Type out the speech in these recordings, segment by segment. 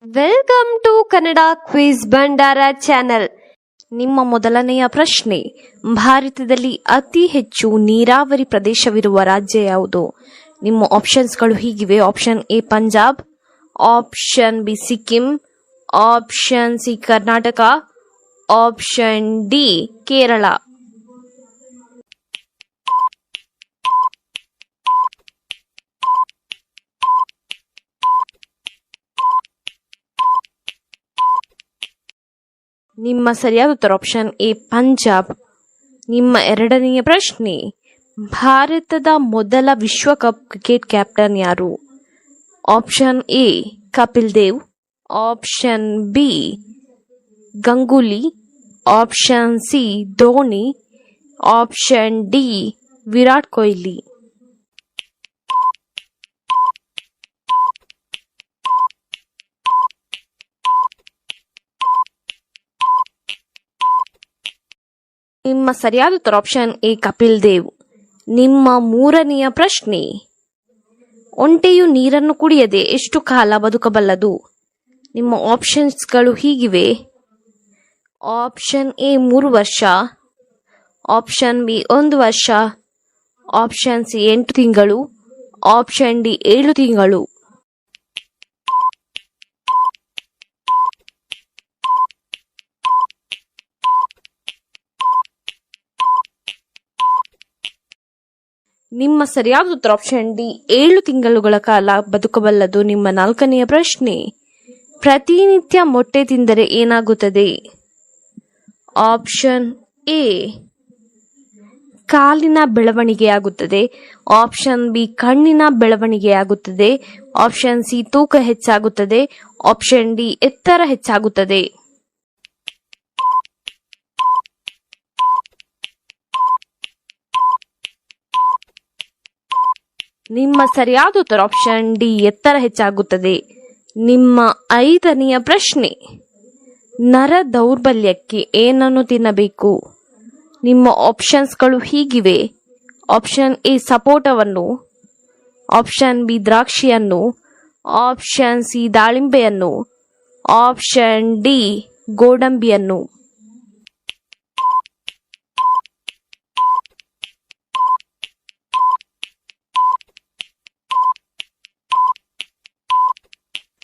Welcome to Kannada quiz ಭಂಡಾರ channel. ನಿಮ್ಮ ಮೊದಲನೆಯ ಪ್ರಶ್ನೆ, ಭಾರತದಲ್ಲಿ ಅತಿ ಹೆಚ್ಚು ನೀರಾವರಿ ಪ್ರದೇಶವಿರುವ ರಾಜ್ಯ ಯಾವುದು? ನಿಮ್ಮ ಆಪ್ಷನ್ಸ್ಗಳು ಹೀಗಿವೆ. Option A Punjab, option B Sikkim, option C Karnataka, option D Kerala. ನಿಮ್ಮ ಸರಿಯಾದ ಉತ್ತರ ಆಪ್ಷನ್ ಎ ಪಂಜಾಬ್. ನಿಮ್ಮ ಎರಡನೆಯ ಪ್ರಶ್ನೆ, ಭಾರತದ ಮೊದಲ ವಿಶ್ವಕಪ್ ಕ್ರಿಕೆಟ್ ಕ್ಯಾಪ್ಟನ್ ಯಾರು? Option A Kapil Dev, option B Ganguly, option C Dhoni, option D Virat Kohli. ನಿಮ್ಮ ಸರಿಯಾದ ಉತ್ತರ ಆಪ್ಷನ್ ಎ ಕಪಿಲ್ ದೇವ್. ನಿಮ್ಮ ಮೂರನೆಯ ಪ್ರಶ್ನೆ, ಒಂಟೆಯು ನೀರನ್ನು ಕುಡಿಯದೆ ಎಷ್ಟು ಕಾಲ ಬದುಕಬಲ್ಲದು? ನಿಮ್ಮ ಆಪ್ಷನ್ಸ್ಗಳು ಹೀಗಿವೆ. ಆಪ್ಷನ್ ಎ 3 ವರ್ಷ, ಆಪ್ಷನ್ ಬಿ 1 ವರ್ಷ, ಆಪ್ಷನ್ ಸಿ 8 ತಿಂಗಳು, ಆಪ್ಷನ್ ಡಿ 7 ತಿಂಗಳು. ನಿಮ್ಮ ಸರಿಯಾದ ಉತ್ತರ ಆಪ್ಷನ್ ಡಿ 7 ತಿಂಗಳುಗಳ ಕಾಲ ಬದುಕಬಲ್ಲದು. ನಿಮ್ಮ ನಾಲ್ಕನೆಯ ಪ್ರಶ್ನೆ, ಪ್ರತಿನಿತ್ಯ ಮೊಟ್ಟೆ ತಿಂದರೆ ಏನಾಗುತ್ತದೆ? ಆಪ್ಷನ್ ಎ ಕಾಲಿನ ಬೆಳವಣಿಗೆಯಾಗುತ್ತದೆ, ಆಪ್ಷನ್ ಬಿ ಕಣ್ಣಿನ ಬೆಳವಣಿಗೆಯಾಗುತ್ತದೆ, ಆಪ್ಷನ್ ಸಿ ತೂಕ ಹೆಚ್ಚಾಗುತ್ತದೆ, ಆಪ್ಷನ್ ಡಿ ಎತ್ತರ ಹೆಚ್ಚಾಗುತ್ತದೆ. ನಿಮ್ಮ ಸರಿಯಾದ ಉತ್ತರ ಆಪ್ಷನ್ ಡಿ ಎತ್ತರ ಹೆಚ್ಚಾಗುತ್ತದೆ. ನಿಮ್ಮ ಐದನೆಯ ಪ್ರಶ್ನೆ, ನರ ದೌರ್ಬಲ್ಯಕ್ಕೆ ಏನನ್ನು ತಿನ್ನಬೇಕು? ನಿಮ್ಮ ಆಪ್ಷನ್ಸ್ಗಳು ಹೀಗಿವೆ. ಆಪ್ಷನ್ ಎ ಸಪೋಟವನ್ನು, ಆಪ್ಷನ್ ಬಿ ದ್ರಾಕ್ಷಿಯನ್ನು, ಆಪ್ಷನ್ ಸಿ ದಾಳಿಂಬೆಯನ್ನು, ಆಪ್ಷನ್ ಡಿ ಗೋಡಂಬಿಯನ್ನು.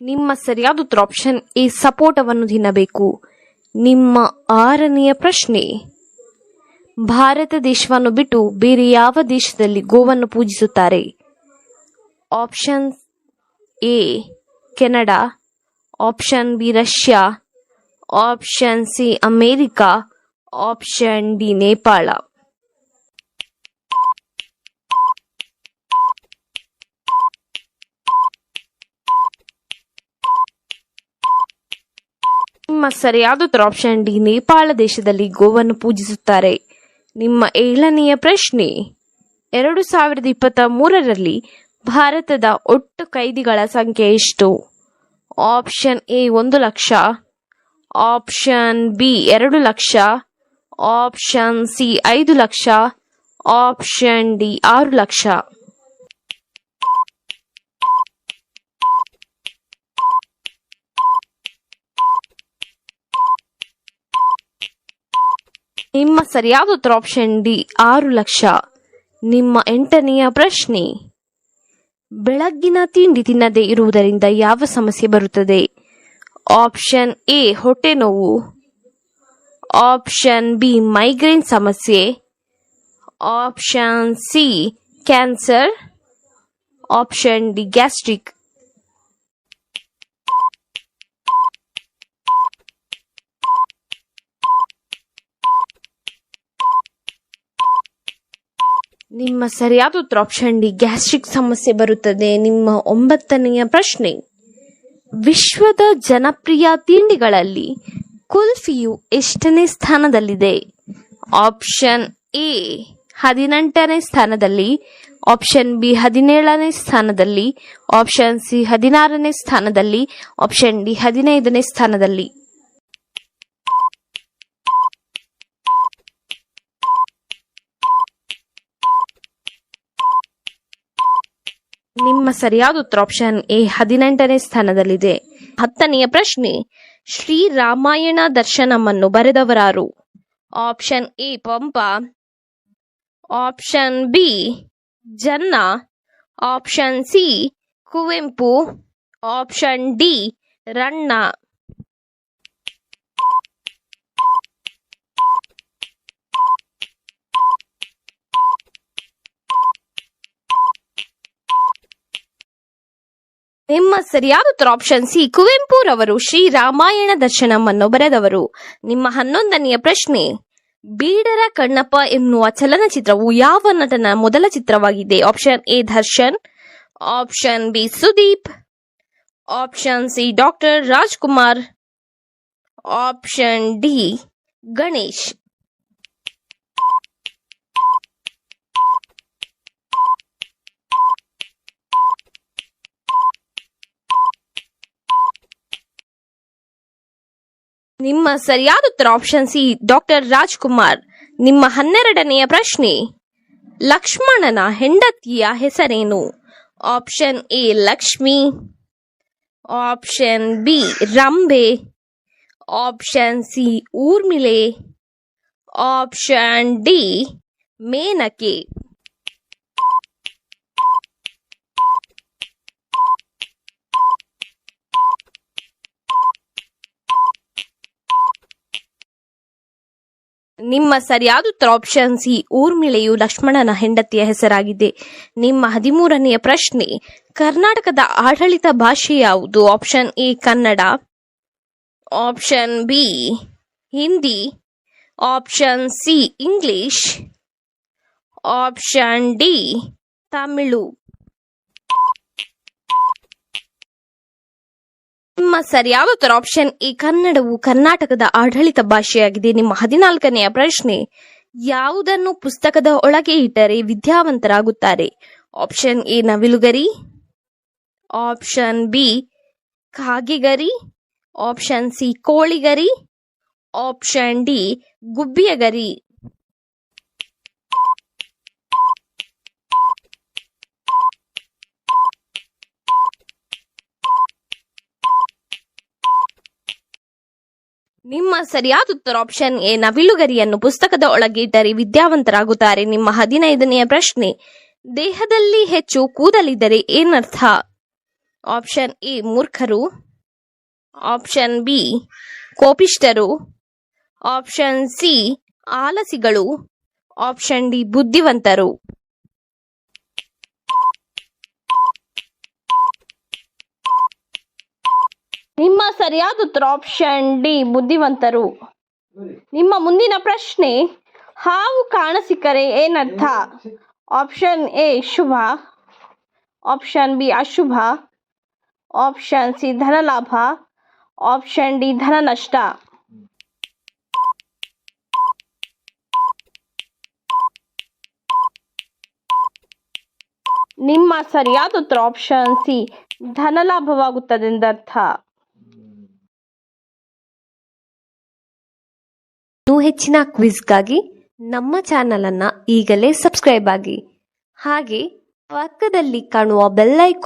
ನಿಮ್ಮ ಸರಿಯಾದ ಉತ್ತರ ಆಪ್ಷನ್ ಎ ಸಪೋಟವನ್ನು ತಿನ್ನಬೇಕು. ನಿಮ್ಮ ಆರನೆಯ ಪ್ರಶ್ನೆ, ಭಾರತ ದೇಶವನ್ನು ಬಿಟ್ಟು ಬೇರೆ ಯಾವ ದೇಶದಲ್ಲಿ ಗೋವನ್ನು ಪೂಜಿಸುತ್ತಾರೆ? Option A Canada, option B Russia, option C America, option D Nepal. ನಿಮ್ಮ ಸರಿಯಾದ ಉತ್ತರ ಆಪ್ಷನ್ ಡಿ ನೇಪಾಳ ದೇಶದಲ್ಲಿ ಗೋವನ್ನು ಪೂಜಿಸುತ್ತಾರೆ. ನಿಮ್ಮ ಏಳನೆಯ ಪ್ರಶ್ನೆ, 2023ರಲ್ಲಿ ಭಾರತದ ಒಟ್ಟು ಕೈದಿಗಳ ಸಂಖ್ಯೆ ಎಷ್ಟು? Option A 1 lakh, option B 2 lakh, option C 5 lakh, option D 6 lakh. ನಿಮ್ಮ ಸರಿಯಾದ ಉತ್ತರ ಆಪ್ಷನ್ ಡಿ 6 ಲಕ್ಷ. ನಿಮ್ಮ ಎಂಟನೆಯ ಪ್ರಶ್ನೆ, ಬೆಳಗ್ಗಿನ ತಿಂಡಿ ತಿನ್ನದೇ ಇರುವುದರಿಂದ ಯಾವ ಸಮಸ್ಯೆ ಬರುತ್ತದೆ? ಆಪ್ಷನ್ ಎ ಹೊಟ್ಟೆ ನೋವು, ಆಪ್ಷನ್ ಬಿ ಮೈಗ್ರೇನ್ ಸಮಸ್ಯೆ, option C cancer, option D gastric. ನಿಮ್ಮ ಸರಿಯಾದ ಉತ್ತರ ಆಪ್ಷನ್ ಡಿ ಗ್ಯಾಸ್ಟ್ರಿಕ್ ಸಮಸ್ಯೆ ಬರುತ್ತದೆ. ನಿಮ್ಮ 9ನೆಯ ಪ್ರಶ್ನೆ, ವಿಶ್ವದ ಜನಪ್ರಿಯ ತಿಂಡಿಗಳಲ್ಲಿ ಕುಲ್ಫಿಯು ಎಷ್ಟನೇ ಸ್ಥಾನದಲ್ಲಿದೆ? ಆಪ್ಷನ್ ಎ 18ನೇ ಸ್ಥಾನದಲ್ಲಿ, ಆಪ್ಷನ್ ಬಿ 17ನೇ ಸ್ಥಾನದಲ್ಲಿ, ಆಪ್ಷನ್ ಸಿ 16ನೇ ಸ್ಥಾನದಲ್ಲಿ, ಆಪ್ಷನ್ ಡಿ 15ನೇ ಸ್ಥಾನದಲ್ಲಿ. ನಿಮ್ಮ ಸರಿಯಾದ ಉತ್ತರ ಆಪ್ಷನ್ ಎ 18ನೇ ಸ್ಥಾನದಲ್ಲಿದೆ. 10ನೆಯ ಪ್ರಶ್ನೆ, ಶ್ರೀರಾಮಾಯಣ ದರ್ಶನಮನ್ನು ಬರೆದವರಾರು? Option A Pampa, option B Janna, option C Kuvempu, option D Ranna. ನಿಮ್ಮ ಸರಿಯಾದ ಉತ್ತರ ಆಪ್ಷನ್ ಸಿ ಕುವೆಂಪುರವರು ಶ್ರೀರಾಮಾಯಣ ದರ್ಶನಮನ್ನು ಬರೆದವರು. ನಿಮ್ಮ 11ನೆಯ ಪ್ರಶ್ನೆ, ಬೀಡರ ಕಣ್ಣಪ್ಪ ಎನ್ನುವ ಚಲನಚಿತ್ರವು ಯಾವ ನಟನ ಮೊದಲ ಚಿತ್ರವಾಗಿದೆ? Option A Darshan, option B Sudeep, option C doctor Rajkumar, option D Ganesh. ನಿಮ್ಮ ಸರಿಯಾದ ಉತ್ತರ ಆಪ್ಷನ್ ಸಿ ಡಾಕ್ಟರ್ ರಾಜ್ಕುಮಾರ್. ನಿಮ್ಮ 12ನೆಯ ಪ್ರಶ್ನೆ, ಲಕ್ಷ್ಮಣನ ಹೆಂಡತಿಯ ಹೆಸರೇನು? Option A Lakshmi, option B Rambhe, option C Urmile, option D Menake. ನಿಮ್ಮ ಸರಿಯಾದ ಉತ್ತರ ಆಪ್ಷನ್ ಸಿ ಊರ್ಮಿಳೆಯು ಲಕ್ಷ್ಮಣನ ಹೆಂಡತಿಯ ಹೆಸರಾಗಿದೆ. ನಿಮ್ಮ 13ನೆಯ ಪ್ರಶ್ನೆ, ಕರ್ನಾಟಕದ ಆಡಳಿತ ಭಾಷೆ ಯಾವುದು? Option A Kannada, option B Hindi, option C English, option D Tamil. ನಿಮ್ಮ ಸರಿಯಾದ ಉತ್ತರ ಆಪ್ಷನ್ ಎ ಕನ್ನಡವು ಕರ್ನಾಟಕದ ಆಡಳಿತ ಭಾಷೆಯಾಗಿದೆ. ನಿಮ್ಮ 14ನೆಯ ಪ್ರಶ್ನೆ, ಯಾವುದನ್ನು ಪುಸ್ತಕದ ಒಳಗೆ ಇಟ್ಟರೆ ವಿದ್ಯಾವಂತರಾಗುತ್ತಾರೆ? ಆಪ್ಷನ್ ಎ ನವಿಲುಗರಿ, ಆಪ್ಷನ್ ಬಿ ಕಾಗೆಗರಿ, ಆಪ್ಷನ್ ಸಿ ಕೋಳಿಗರಿ, ಆಪ್ಷನ್ ಡಿ ಗುಬ್ಬಿಯಗರಿ. ನಿಮ್ಮ ಸರಿಯಾದ ಉತ್ತರ ಆಪ್ಷನ್ ಎ ನವಿಲುಗರಿಯನ್ನು ಪುಸ್ತಕದ ಒಳಗೆ ಇಟ್ಟರೆ ವಿದ್ಯಾವಂತರಾಗುತ್ತಾರೆ. ನಿಮ್ಮ 15ನೆಯ ಪ್ರಶ್ನೆ, ದೇಹದಲ್ಲಿ ಹೆಚ್ಚು ಕೂದಲಿದ್ದರೆ ಏನರ್ಥ? ಆಪ್ಷನ್ ಎ ಮೂರ್ಖರು, ಆಪ್ಷನ್ ಬಿ ಕೋಪಿಷ್ಠರು, ಆಪ್ಷನ್ ಸಿ ಆಲಸಿಗಳು, ಆಪ್ಷನ್ ಡಿ ಬುದ್ಧಿವಂತರು. ನಿಮ್ಮ ಸರಿಯಾದ ಉತ್ತರ ಆಪ್ಷನ್ ಡಿ ಬುದ್ಧಿವಂತರು. ನಿಮ್ಮ ಮುಂದಿನ ಪ್ರಶ್ನೆ, ಹಾವು ಕಾಣಸಿಕ್ಕರೆ ಏನರ್ಥ? Option A Shubha, option B ಅಶುಭ, ಆಪ್ಷನ್ ಸಿ ಧನಲಾಭ, ಆಪ್ಷನ್ ಡಿ ಧನ ನಷ್ಟ. ನಿಮ್ಮ ಸರಿಯಾದ ಉತ್ತರ ಆಪ್ಷನ್ ಸಿ ಧನಲಾಭವಾಗುತ್ತದೆ ಎಂದರ್ಥ. ಇನ್ನೂ ಹೆಚ್ಚಿನ ಕ್ವಿಜ್ಗಾಗಿ ನಮ್ಮ ಚಾನಲ್ ಅನ್ನ ಈಗಲೇ ಸಬ್ಸ್ಕ್ರೈಬ್ ಆಗಿ, ಹಾಗೆ ಪಕ್ಕದಲ್ಲಿ ಕಾಣುವ ಬೆಲ್ ಐಕಾನ್